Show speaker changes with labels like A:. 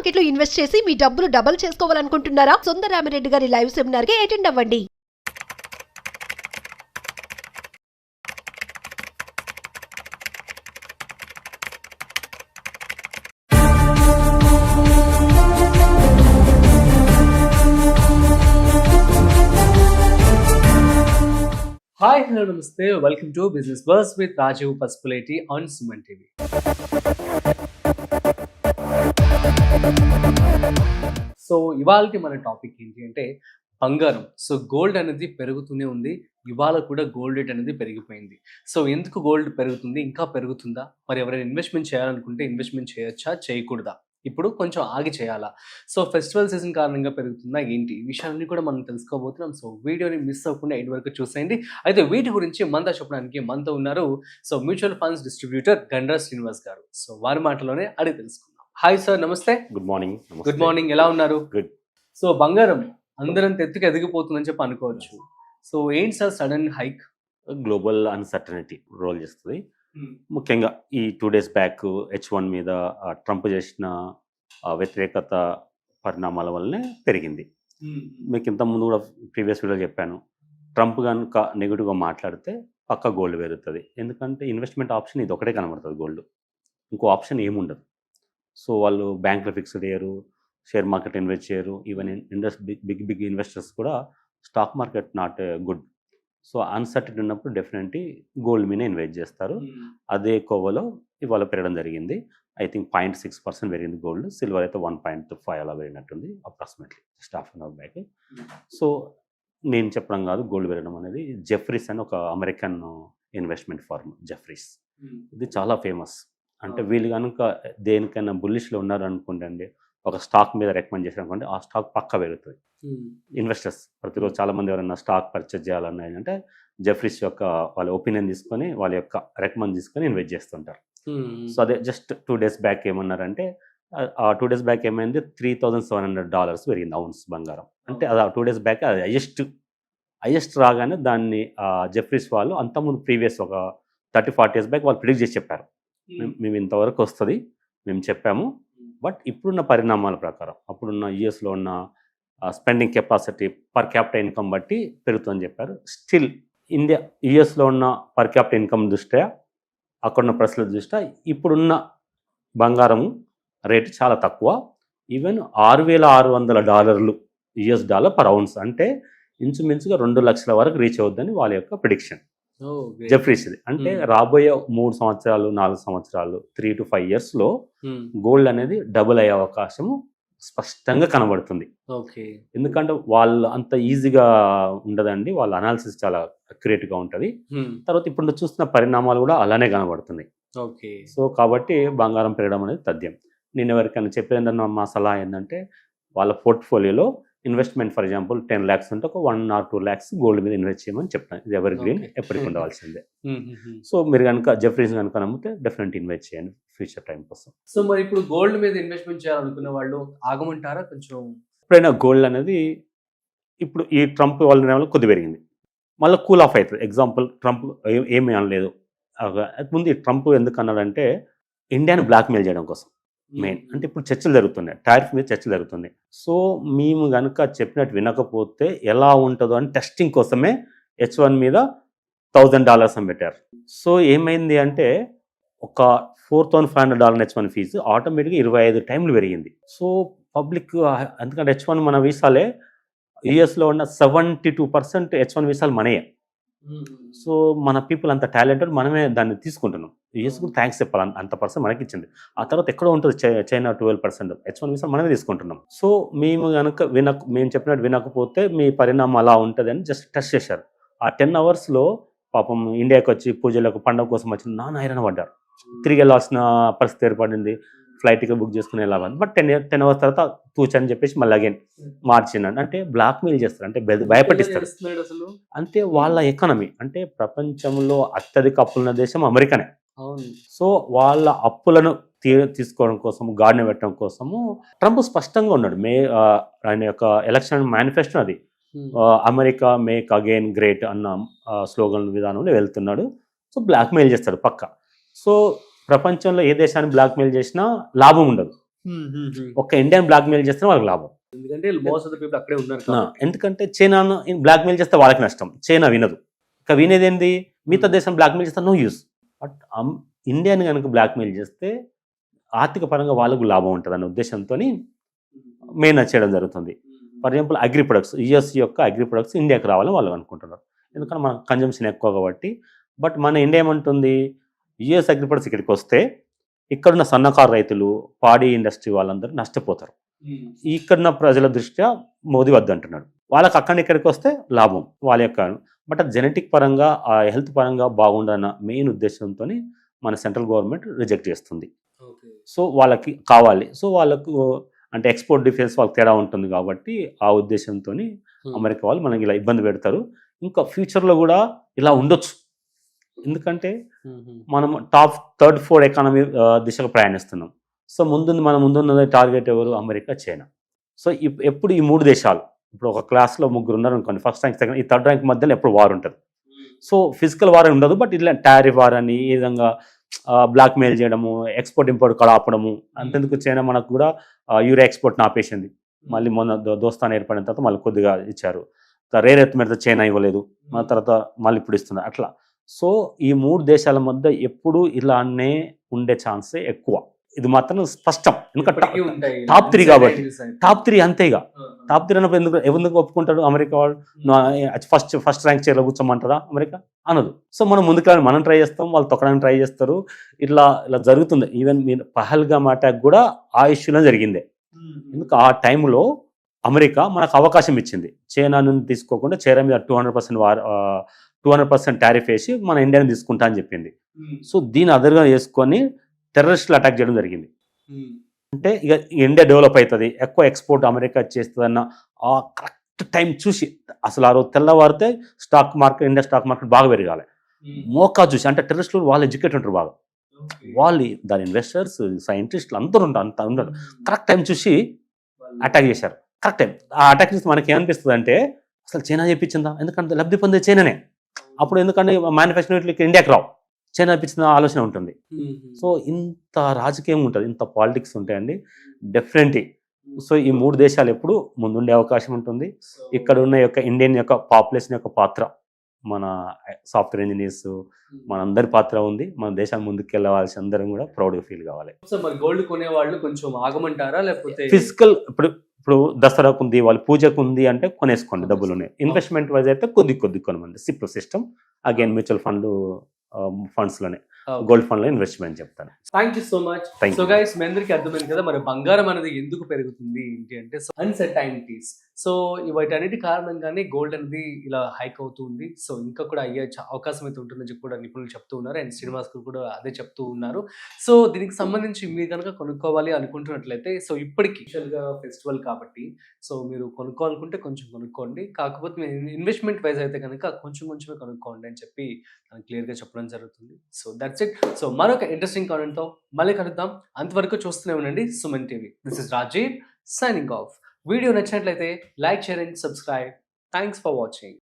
A: Market లో invest చేసి మీ డబ్బులు డబుల్ చేసుకోవాలనుకుంటున్నారా? సుందరరామిరెడ్డి గారి లైవ్ సెమినార్ కి అటెండ్ అవ్వండి.
B: Hi, hello, namaste. Welcome to Business Buzz with Rajiv Pasupuleti on Suman TV. So ఇవాళ మన టాపిక్ ఏంటి అంటే బంగారం. సో గోల్డ్ అనేది పెరుగుతూనే ఉంది. ఇవాళ కూడా గోల్డ్ రేట్ అనేది పెరిగిపోయింది. సో ఎందుకు గోల్డ్ పెరుగుతుంది, ఇంకా పెరుగుతుందా, మరి ఎవరైనా ఇన్వెస్ట్మెంట్ చేయాలనుకుంటే ఇన్వెస్ట్మెంట్ చేయొచ్చా, చేయకూడదా, ఇప్పుడు కొంచెం ఆగి చేయాలా, సో ఫెస్టివల్ సీజన్ కారణంగా పెరుగుతుందా ఏంటి, ఈ విషయాన్ని కూడా మనం తెలుసుకోబోతున్నాం. సో వీడియోని మిస్ అవ్వకుండా ఎండ్ వరకు చూసేయండి. అయితే వీటి గురించి మనతో చెప్పడానికి మనతో ఉన్నారు so mutual funds distributor Gandra Srinivas గారు. సో వారి మాటలోనే అడిగి తెలుసుకుందాం. హాయ్ సార్, నమస్తే.
C: Good morning.
B: గుడ్ మార్నింగ్, ఎలా ఉన్నారు?
C: గుడ్.
B: సో బంగారం అందరంత ఎత్తుకు ఎదిగిపోతుందని చెప్పి అనుకోవచ్చు. సో ఏంటి sir sudden hike?
C: Global uncertainty role చేస్తుంది. ముఖ్యంగా ఈ 2 days బ్యాక్ H1 మీద ట్రంప్ చేసిన వ్యతిరేకత పరిణామాల వల్లనే పెరిగింది. మీకు ఇంతకుముందు కూడా ప్రీవియస్ వీడియోలో చెప్పాను, ట్రంప్ కనుక నెగిటివ్గా మాట్లాడితే పక్క గోల్డ్ పెరుగుతుంది. ఎందుకంటే ఇన్వెస్ట్మెంట్ ఆప్షన్ ఇది ఒకటే కనబడుతుంది, గోల్డ్. ఇంకో ఆప్షన్ ఏముండదు. సో వాళ్ళు బ్యాంకులో ఫిక్స్డ్ చేయరు, షేర్ మార్కెట్ ఇన్వెస్ట్ చేయరు. ఈవెన్ బిగ్ ఇన్వెస్టర్స్ కూడా stock market not good. So uncertainty ఉన్నప్పుడు డెఫినెట్లీ గోల్డ్ మీద ఇన్వెస్ట్ చేస్తారు. అదే కోవలో ఇవాళ పెరగడం జరిగింది. ఐ థింక్ 0.6% పెరిగింది గోల్డ్. సిల్వర్ అయితే 1.5 అలా పెరిగినట్టుంది approximately just half an hour back. So నేను చెప్పడం కాదు, గోల్డ్ పెరగడం అనేది జెఫ్రీస్ అని ఒక అమెరికన్ ఇన్వెస్ట్మెంట్ ఫర్మ్ జెఫ్రీస్. ఇది చాలా ఫేమస్. అంటే వీళ్ళు కనుక దేనికైనా బుల్లిష్లో ఉన్నారు అనుకోండి, ఒక స్టాక్ మీద రికమెండ్ చేశారు అనుకోండి, ఆ స్టాక్ పక్కా పెరుగుతుంది. ఇన్వెస్టర్స్ ప్రతిరోజు చాలామంది ఎవరైనా స్టాక్ పర్చేజ్ చేయాలన్నా ఏంటంటే జెఫ్రీస్ యొక్క వాళ్ళ ఒపీనియన్ తీసుకొని వాళ్ళ యొక్క రికమెండ్ తీసుకొని ఇన్వెస్ట్ చేస్తుంటారు. సో అదే జస్ట్ 2 days బ్యాక్ ఏమన్నారంటే, ఆ 2 days బ్యాక్ ఏమైంది, $3,700 పెరిగింది అవున్స్ బంగారం. అంటే అది 2 days బ్యాక్ అది హైయెస్ట్ రాగానే దాన్ని జెఫ్రీస్ వాళ్ళు అంతకుముందు ప్రీవియస్ ఒక 30-40 days బ్యాక్ వాళ్ళు ప్రిడిక్ట్ చేసి చెప్పారు, మేము ఇంతవరకు వస్తుంది మేము చెప్పాము. బట్ ఇప్పుడున్న పరిణామాల ప్రకారం అప్పుడున్న యూఎస్లో ఉన్న spending capacity per capital income బట్టి పెరుగుతుందని చెప్పారు. స్టిల్ ఇండియా యూఎస్లో ఉన్న పర్ క్యాపిటల్ ఇన్కమ్ దృష్ట్యా, అక్కడున్న పరిస్థితుల దృష్ట్యా ఇప్పుడున్న బంగారం రేటు చాలా తక్కువ. ఈవెన్ $6,600 US పర్ అవున్స్, అంటే ఇంచుమించుగా 2 లక్షల వరకు రీచ్ అవుద్దని వాళ్ళ యొక్క ప్రిడిక్షన్ జెఫ్రీస్ది. అంటే రాబోయే 3 సంవత్సరాలు 4 సంవత్సరాలు 3 to 5 yearsలో గోల్డ్ అనేది డబుల్ అయ్యే అవకాశము స్పష్టంగా కనబడుతుంది. ఎందుకంటే వాళ్ళు అంత ఈజీగా ఉండదండి, వాళ్ళ అనాలిసిస్ చాలా అక్యురేట్గా ఉంటుంది. తర్వాత ఇప్పుడు చూస్తున్న పరిణామాలు కూడా అలానే కనబడుతున్నాయి. సో కాబట్టి బంగారం పెరగడం అనేది తథ్యం. నేను ఎవరికైనా చెప్పేదన్నా మా సలహా ఏంటంటే, వాళ్ళ పోర్ట్ఫోలియోలో ఇన్వెస్ట్మెంట్ ఫర్ ఎగ్జాంపుల్ 10 lakhs ఉంటే ఒక 1 or 2 lakhs గోల్డ్ మీద ఇన్వెస్ట్ చేయమని చెప్తాను. ఇది ఎవర్ గ్రీన్, ఎప్పటికి ఉండవలసిందే. సో మీరు కనుక జెఫ్రీస్ కనుక నమ్మితే డెఫినెట్ ఇన్వెస్ట్ చేయండి ఫ్యూచర్ టైం కోసం.
B: సో మరి ఇప్పుడు గోల్డ్ మీద ఇన్వెస్ట్మెంట్ చేయాలనుకున్న వాళ్ళు ఆగమంటారా? కొంచెం
C: ఎప్పుడైనా గోల్డ్ అనేది ఇప్పుడు ఈ ట్రంప్ వాళ్ళ కొద్ది పెరిగింది, మళ్ళీ కూల్ ఆఫ్ అవుతుంది. ఎగ్జాంపుల్ ట్రంప్ ఏమీ అనలేదు. ముందు ఈ ట్రంప్ ఎందుకు అన్నాడంటే ఇండియాని బ్లాక్మెయిల్ చేయడం కోసం మెయిన్. అంటే ఇప్పుడు చర్చలు జరుగుతున్నాయి, టారిఫ్ మీద చర్చలు జరుగుతున్నాయి. సో మేము కనుక చెప్పినట్టు వినకపోతే ఎలా ఉంటుందో అని టెస్టింగ్ కోసమే H1 మీద $1,000 అని పెట్టారు. సో ఏమైంది అంటే ఒక $4,500 H1 ఫీజు ఆటోమేటిక్గా 25 times పెరిగింది. సో పబ్లిక్, ఎందుకంటే H1 మన వీసాలే, యూఎస్లో ఉన్న 72% H1 వీసాలు మనయే. సో మన పీపుల్ అంత టాలెంటెడ్, మనమే దాన్ని తీసుకుంటున్నాం. యూఎస్ కూడా థ్యాంక్స్ చెప్పాలి, అంత పర్సెంట్ మనకి ఇచ్చింది. ఆ తర్వాత ఎక్కడో ఉంటుంది చైనా 12% H1 వీసా మనమే తీసుకుంటున్నాం. సో మేము కనుక మేము చెప్పినట్టు వినకపోతే మీ పరిణామం అలా ఉంటుంది అని జస్ట్ టెస్ట్ చేశారు. ఆ 10 hours పాపం ఇండియాకి వచ్చి పూజలకు పండుగ కోసం వచ్చి నాన్న హైరాణ పడ్డారు. తిరిగి వెళ్ళాల్సిన పరిస్థితి ఏర్పడింది. ఫ్లైట్ టికెట్ బుక్ చేసుకుని వెళ్ళాలని. బట్ 10 hours తర్వాత తూచని చెప్పేసి మళ్ళీ అగైన్ మార్చినాడు. అంటే బ్లాక్మెయిల్ చేస్తారు, అంటే భయపట్టిస్తారు. అంటే వాళ్ళ ఎకానమీ, అంటే ప్రపంచంలో అత్యధిక అప్పులున్న దేశం అమెరికానే. సో వాళ్ళ అప్పులను తీసుకోవడం కోసము, గాడిని పెట్టడం కోసము ట్రంప్ స్పష్టంగా ఉన్నాడు. ఆయన యొక్క ఎలక్షన్ మేనిఫెస్టో అది, అమెరికా మేక్ అగైన్ గ్రేట్ అన్న స్లోగన్ విధానంలో వెళ్తున్నాడు. సో బ్లాక్మెయిల్ చేస్తాడు పక్క. సో ప్రపంచంలో ఏ దేశాన్ని బ్లాక్మెయిల్ చేసినా లాభం ఉండదు. ఒక ఇండియన్ బ్లాక్మెయిల్ చేస్తే వాళ్ళకి లాభం.
B: ఎందుకంటే మోస్ట్ ఆఫ్ ద పీపుల్ అక్కడే ఉన్నారు కాబట్టి.
C: ఎందుకంటే చైనాను బ్లాక్మెయిల్ చేస్తే వాళ్ళకి నష్టం, చైనా వినదు. ఇక వినేది ఏంది, మిగతా దేశం బ్లాక్మెయిల్ చేస్తే నో యూస్. బట్ ఇండియాని కనుక బ్లాక్మెయిల్ చేస్తే ఆర్థిక పరంగా వాళ్ళకు లాభం ఉంటుంది అనే ఉద్దేశంతో మెయిన్ చేయడం జరుగుతుంది. For example agri products, US యొక్క అగ్రి ప్రొడక్ట్స్ ఇండియాకి రావాలని వాళ్ళు అనుకుంటున్నారు, ఎందుకంటే మన కన్జంప్షన్ ఎక్కువ కాబట్టి. బట్ మన ఇండియా ఏమంటుంది, యుఎస్ అగ్రి ప్రొడక్ట్స్ ఇక్కడికి వస్తే ఇక్కడున్న సన్నకారు రైతులు, పాడి ఇండస్ట్రీ వాళ్ళందరూ నష్టపోతారు. ఇక్కడున్న ప్రజల దృష్ట్యా మోదీ వద్దంటున్నాడు. వాళ్ళకి అక్కడి ఇక్కడికి వస్తే లాభం వాళ్ళ యొక్క. బట్ అది జెనెటిక్ పరంగా, ఆ హెల్త్ పరంగా బాగుండన్న మెయిన్ ఉద్దేశంతో మన సెంట్రల్ గవర్నమెంట్ రిజెక్ట్ చేస్తుంది. సో వాళ్ళకి కావాలి, సో వాళ్ళకు అంటే ఎక్స్పోర్ట్ డిఫెన్స్ వాళ్ళకి తేడా ఉంటుంది కాబట్టి ఆ ఉద్దేశంతో అమెరికా వాళ్ళు మనకి ఇలా ఇబ్బంది పెడతారు. ఇంకా ఫ్యూచర్లో కూడా ఇలా ఉండొచ్చు, ఎందుకంటే మనం టాప్ 3rd 4th ఎకానమీ దిశగా ప్రయాణిస్తున్నాం. సో ముందున్న టార్గెట్ ఎవరు, అమెరికా, చైనా. సో ఎప్పుడు ఈ 3 దేశాలు, ఇప్పుడు ఒక క్లాస్లో 3 ఉన్నారు అనుకోండి, ఫస్ట్ ర్యాంక్, సెకండ్, ఈ 3rd ర్యాంక్ మధ్యలో ఎప్పుడు వార్ ఉంటుంది. సో ఫిజికల్ వార్ ఉండదు, బట్ ఇట్లా టారిఫ్ వార్ అని ఈ విధంగా బ్లాక్మెయిల్ చేయడము, ఎక్స్పోర్ట్ ఇంపోర్ట్ కూడా ఆపడము. అంతెందుకు చైనా మనకు కూడా యూరియా ఎక్స్పోర్ట్ ఆపేసింది. మళ్ళీ మొన్న దోస్తాన్ ఏర్పడిన తర్వాత మళ్ళీ కొద్దిగా ఇచ్చారు. రేర్ ఎర్త్ మీద చైనా ఇవ్వలేదు, మన తర్వాత మళ్ళీ ఇప్పుడు ఇస్తున్నారు అట్లా. సో ఈ 3 దేశాల మధ్య ఎప్పుడు ఇలానే ఉండే ఛాన్సే ఎక్కువ. ఇది మాత్రం స్పష్టం, ఎందుకంటే టాప్ 3 కాబట్టి. టాప్ 3 అంతేగా. టాప్ 3 అన్నప్పుడు ఎందుకు ఒప్పుకుంటాడు అమెరికా వాళ్ళు? ఫస్ట్ ర్యాంక్ చైర్లో కూర్చోమంటారా అమెరికా? అనదు. సో మనం ముందుకు మనం ట్రై చేస్తాం, వాళ్ళు తొక్కడానికి ట్రై చేస్తారు. ఇలా జరుగుతుంది. ఈవెన్ మీరు పహల్గామ్ అటాక్ కూడా ఆ ఇష్యూలో జరిగిందే. ఎందుకు ఆ టైంలో అమెరికా మనకు అవకాశం ఇచ్చింది, చైనా నుండి తీసుకోకుండా చైనా మీద 200% టారిఫ్ వేసి మన ఇండియాని తీసుకుంటా అని చెప్పింది. సో దీన్ని అదర్గా చేసుకొని టెర్రరిస్టులు అటాక్ చేయడం జరిగింది. అంటే ఇక ఇండియా డెవలప్ అవుతుంది, ఎక్కువ ఎక్స్పోర్ట్ అమెరికా చేస్తుందన్న ఆ కరెక్ట్ టైం చూసి, అసలు ఆ రోజు తెల్లవారితే ఇండియా స్టాక్ మార్కెట్ బాగా పెరగాలి. మోకా చూసి, అంటే టెర్రరిస్టులు వాళ్ళు ఎడ్యుకేట్ ఉంటారు బాగా, వాళ్ళు దాని ఇన్వెస్టర్స్, సైంటిస్టులు అందరూ ఉంటారు. కరెక్ట్ టైం చూసి అటాక్ చేశారు. Correct time. ఆ అటాక్ చేస్తే మనకి ఏమనిపిస్తుంది అంటే, అసలు చైనా చెప్పించిందా? ఎందుకంటే లబ్ధి పొందే చైనానే. అప్పుడు ఎందుకంటే మ్యానుఫ్యాక్చరింగ్ ఇండియాకి రావు, చైనా ఇప్పించిన ఆలోచన ఉంటుంది. సో ఇంత రాజకీయం ఉంటుంది, ఇంత పాలిటిక్స్ ఉంటాయండి డెఫినెట్లీ. సో ఈ 3 దేశాలు ఎప్పుడు ముందుండే అవకాశం ఉంటుంది. ఇక్కడ ఉన్న యొక్క ఇండియన్ యొక్క పాపులేషన్ యొక్క పాత్ర, మన సాఫ్ట్వేర్ ఇంజనీర్స్, మనందరి పాత్ర ఉంది. మన దేశాన్ని ముందుకు వెళ్ళవలసి అందరం కూడా ప్రౌడ్గా ఫీల్ కావాలి.
B: సో మరి గోల్డ్ కొనే వాళ్ళు కొంచెం ఆగమంటారా, లేకపోతే
C: ఫిజికల్ ఇప్పుడు దసరాకు ఉంది, వాళ్ళు పూజకు ఉంది అంటే కొనేసుకోండి, డబ్బులు ఉన్నాయి. ఇన్వెస్ట్మెంట్ వైజ్ అయితే కొద్ది కొనమంది. SIP system, again mutual funds లోనే, గోల్డ్ ఫండ్ లో ఇన్వెస్ట్మెంట్ చెప్తాను.
B: Thank you so much. So guys, మీ అందరికీ అర్థమైంది కదా మరి బంగారం అనేది ఎందుకు పెరుగుతుంది ఏంటి అంటే, అన్సర్టైనిటీస్. సో వీటన్నిటి కారణంగానే గోల్డ్ అనేది ఇలా హైక్ అవుతుంది. సో ఇంకా కూడా అయ్యే అవకాశం అయితే ఉంటుందని చెప్పి కూడా నిపుణులు చెప్తూ ఉన్నారు, అండ్ శ్రీనివాస్ కూడా అదే చెప్తూ ఉన్నారు. సో దీనికి సంబంధించి మీరు కనుక కొనుక్కోవాలి అనుకుంటున్నట్లయితే, సో ఇప్పటికి ఫెస్టివల్ కాబట్టి సో మీరు కొనుక్కోవాలనుకుంటే కొంచెం కొనుక్కోండి, కాకపోతే మీరు ఇన్వెస్ట్మెంట్ వైజ్ అయితే కనుక కొంచెమే కొనుక్కోండి అని చెప్పి క్లియర్గా చెప్పడం జరుగుతుంది. So that's it. సో మరొక ఇంట్రెస్టింగ్ కామెంట్తో మళ్ళీ కలుద్దాం. అంతవరకు చూస్తూనే ఉండండి Suman TV. This is Rajiv signing off. Video నచ్చినట్లయితే like, share and subscribe. Thanks for watching.